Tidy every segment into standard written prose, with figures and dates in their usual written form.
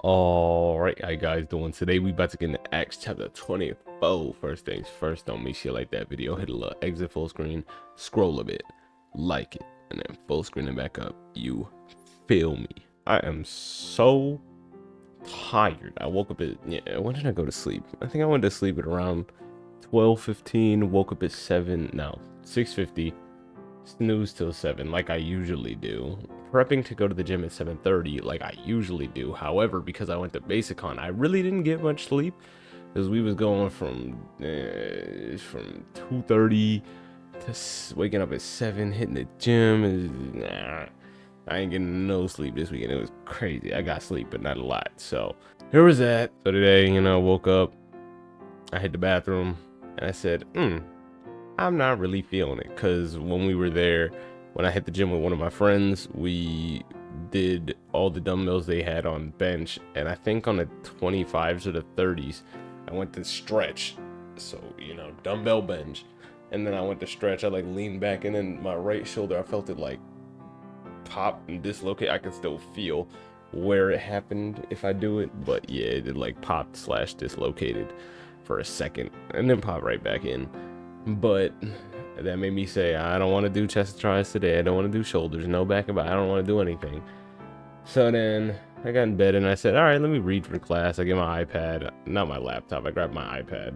All right, how you guys doing? Today we about to get into Acts chapter 24. First things first, don't make sure you like that video. Hit a little exit full screen, scroll a bit, like it, and then full screen it back up. You feel me? I am so tired. I woke up at, when did I go to sleep? I think I went to sleep at around 12:15. Woke up at 6:50. Snooze till 7 like I usually do. Prepping to go to the gym at 7:30 like I usually do. However, because I went to Basicon, I really didn't get much sleep because we was going from 2:30 to waking up at 7, hitting the gym. I ain't getting no sleep this weekend. It was crazy. I got sleep, but not a lot. So here was that. So today, woke up, I hit the bathroom, and I said, I'm not really feeling it, because when we were there, when I hit the gym with one of my friends, we did all the dumbbells they had on bench, and I think on the 25s or the 30s, I went to stretch. So, dumbbell bench, and then I went to stretch. I like leaned back, and then my right shoulder, I felt it like pop and dislocate. I could still feel where it happened if I do it, but yeah, it like popped slash dislocated for a second, and then popped right back in. But that made me say, I don't want to do chest tries today. I don't want to do shoulders, no back and back. I don't want to do anything. So then I got in bed and I said, all right, let me read for class. I get my iPad, not my laptop. I grabbed my iPad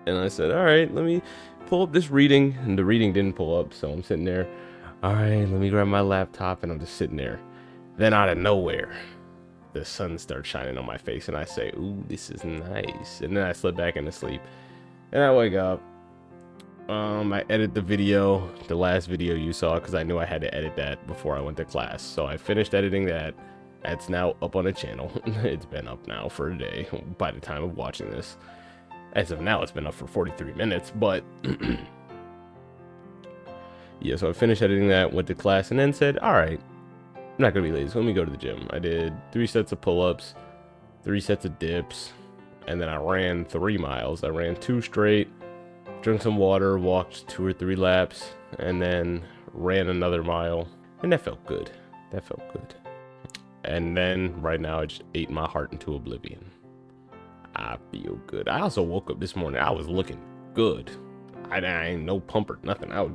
and I said, all right, let me pull up this reading. And the reading didn't pull up. So I'm sitting there. All right, let me grab my laptop, and I'm just sitting there. Then out of nowhere, the sun starts shining on my face and I say, ooh, this is nice. And then I slip back into sleep and I wake up. I edited the video, the last video you saw, because I knew I had to edit that before I went to class. So I finished editing that. It's now up on the channel. It's been up now for a day by the time of watching this. As of now, it's been up for 43 minutes, but yeah, so I finished editing that, went to class, and then said, all right, I'm not going to be lazy. So let me go to the gym. I did 3 sets of pull-ups, 3 sets of dips, and then I ran 3 miles. I ran 2 straight. Drank some water, walked 2 or 3 laps, and then ran another mile, and that felt good. That felt good. And then right now I just ate my heart into oblivion. I feel good. I also woke up this morning. I was looking good. I ain't no pump or nothing. I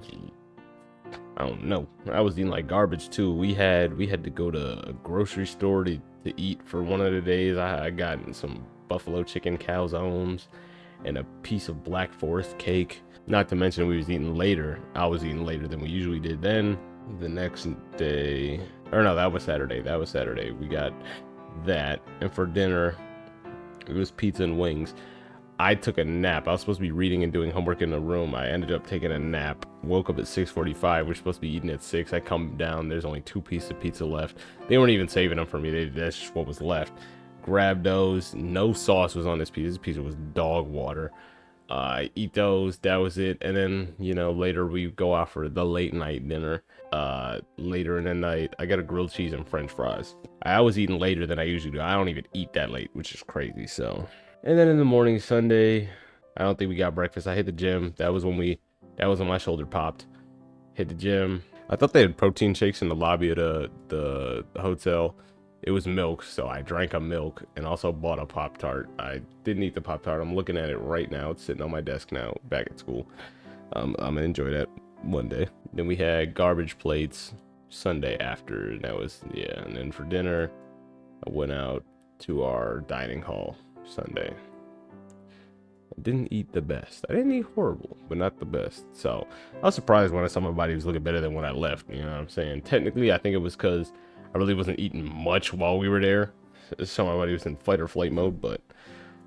don't know. I was eating like garbage too. We had to go to a grocery store to eat for one of the days. I got some buffalo chicken calzones and a piece of Black Forest cake. Not to mention we was eating later. I was eating later than we usually did. Then the next day, or no, that was Saturday. We got that, and for dinner, it was pizza and wings. I took a nap. I was supposed to be reading and doing homework in the room. I ended up taking a nap. Woke up at 6:45. We're supposed to be eating at 6. I come down. There's only 2 pieces of pizza left. They weren't even saving them for me. That's just what was left. Grabbed those. No sauce was on this pizza. This pizza was dog water. I eat those. That was it. And then, later we go out for the late night dinner. Later in the night, I got a grilled cheese and French fries. I was eating later than I usually do. I don't even eat that late, which is crazy. So, and then in the morning, Sunday, I don't think we got breakfast. I hit the gym. That was when my shoulder popped. Hit the gym. I thought they had protein shakes in the lobby of the hotel. It was milk, so I drank a milk and also bought a Pop-Tart. I didn't eat the Pop-Tart. I'm looking at it right now. It's sitting on my desk now, back at school. I'm gonna enjoy that one day. Then we had garbage plates Sunday after. That was, yeah. And then for dinner, I went out to our dining hall Sunday. I didn't eat the best. I didn't eat horrible, but not the best. So I was surprised when I saw my body was looking better than when I left. You know what I'm saying? Technically, I think it was because I really wasn't eating much while we were there. So my body was in fight or flight mode, but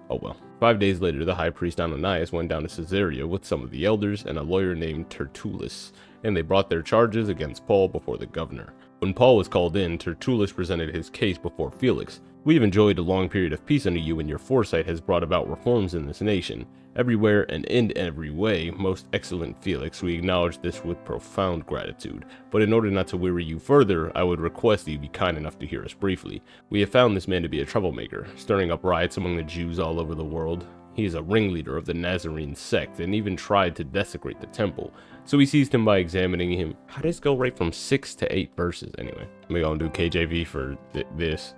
oh well. 5 days later, the high priest Ananias went down to Caesarea with some of the elders and a lawyer named Tertullus, and they brought their charges against Paul before the governor. When Paul was called in, Tertullus presented his case before Felix. We have enjoyed a long period of peace under you, and your foresight has brought about reforms in this nation. Everywhere and in every way, most excellent Felix, we acknowledge this with profound gratitude. But in order not to weary you further, I would request that you be kind enough to hear us briefly. We have found this man to be a troublemaker, stirring up riots among the Jews all over the world. He is a ringleader of the Nazarene sect and even tried to desecrate the temple. So we seized him by examining him. How did this go right from 6 to 8 verses anyway? Maybe I'll do KJV for this.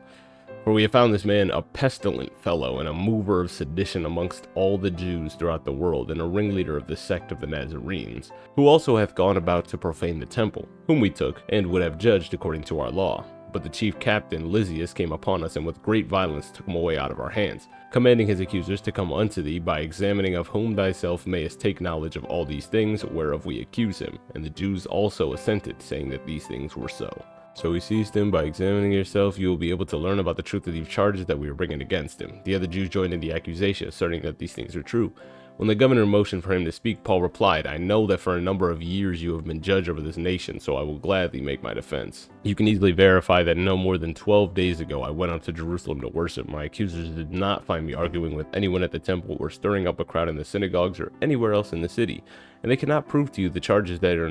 For we have found this man a pestilent fellow and a mover of sedition amongst all the Jews throughout the world, and a ringleader of the sect of the Nazarenes, who also hath gone about to profane the temple, whom we took, and would have judged according to our law. But the chief captain Lysias came upon us, and with great violence took him away out of our hands, commanding his accusers to come unto thee, by examining of whom thyself mayest take knowledge of all these things, whereof we accuse him. And the Jews also assented, saying that these things were so. So he seized him. By examining yourself, you will be able to learn about the truth of these charges that we are bringing against him. The other Jews joined in the accusation, asserting that these things are true. When the governor motioned for him to speak, Paul replied, I know that for a number of years you have been judge over this nation, so I will gladly make my defense. You can easily verify that no more than 12 days ago I went up to Jerusalem to worship. My accusers did not find me arguing with anyone at the temple or stirring up a crowd in the synagogues or anywhere else in the city, and they cannot prove to you the charges they are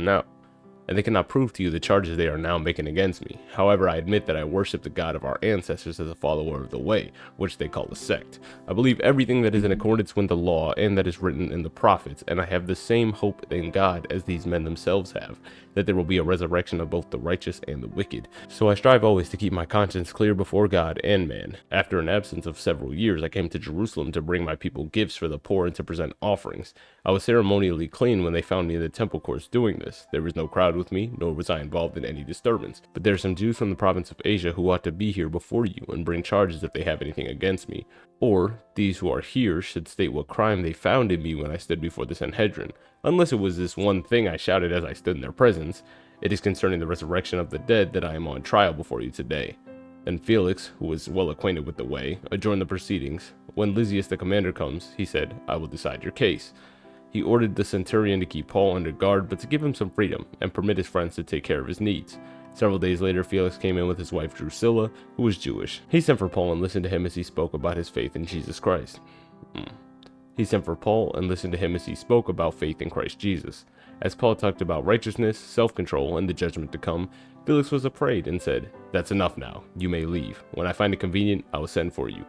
now making against me. However, I admit that I worship the God of our ancestors as a follower of the way, which they call a sect. I believe everything that is in accordance with the law and that is written in the prophets, and I have the same hope in God as these men themselves have, that there will be a resurrection of both the righteous and the wicked. So I strive always to keep my conscience clear before God and man. After an absence of several years, I came to Jerusalem to bring my people gifts for the poor and to present offerings. I was ceremonially clean when they found me in the temple courts doing this. There was no crowd with me, nor was I involved in any disturbance. But there are some Jews from the province of Asia who ought to be here before you and bring charges if they have anything against me. Or these who are here should state what crime they found in me when I stood before the Sanhedrin, unless it was this one thing I shouted as I stood in their presence. It is concerning the resurrection of the dead that I am on trial before you today. Then Felix, who was well acquainted with the way, adjourned the proceedings. When Lysias the commander comes, he said, I will decide your case. He ordered the centurion to keep Paul under guard, but to give him some freedom, and permit his friends to take care of his needs. Several days later, Felix came in with his wife Drusilla, who was Jewish. He sent for Paul and listened to him as he spoke about his faith in Jesus Christ. He sent for Paul and listened to him as he spoke about faith in Christ Jesus. As Paul talked about righteousness, self-control, and the judgment to come, Felix was afraid and said, That's enough now. You may leave. When I find it convenient, I will send for you.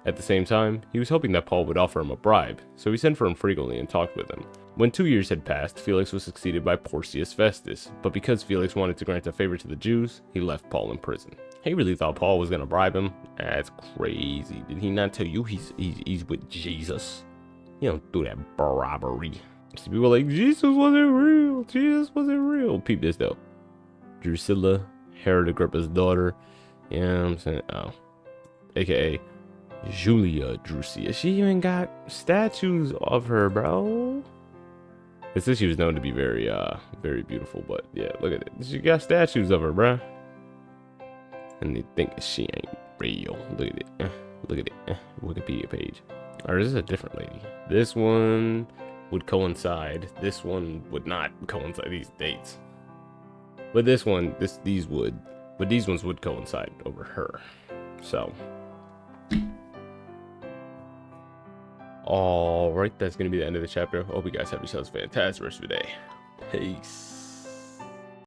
At the same time, he was hoping that Paul would offer him a bribe, so he sent for him frequently and talked with him. When 2 years had passed, Felix was succeeded by Porcius Festus, but because Felix wanted to grant a favor to the Jews, he left Paul in prison. He really thought Paul was going to bribe him? That's crazy. Did he not tell you he's with Jesus? You don't do that bribery. See, people like, Jesus wasn't real. Jesus wasn't real. Peep this though. Drusilla, Herod Agrippa's daughter. You know what I'm saying? Oh. AKA Julia Drusilla. She even got statues of her, bro. It says she was known to be very beautiful, but yeah, look at it. She got statues of her, bro. And they think she ain't real. Look at it. Look at it. Wikipedia page. Or is this a different lady? This one would coincide. This one would not coincide, these dates. But this one, these would. But these ones would coincide over her. So. Alright, that's going to be the end of the chapter. Hope you guys have yourselves a fantastic rest of your day. Peace.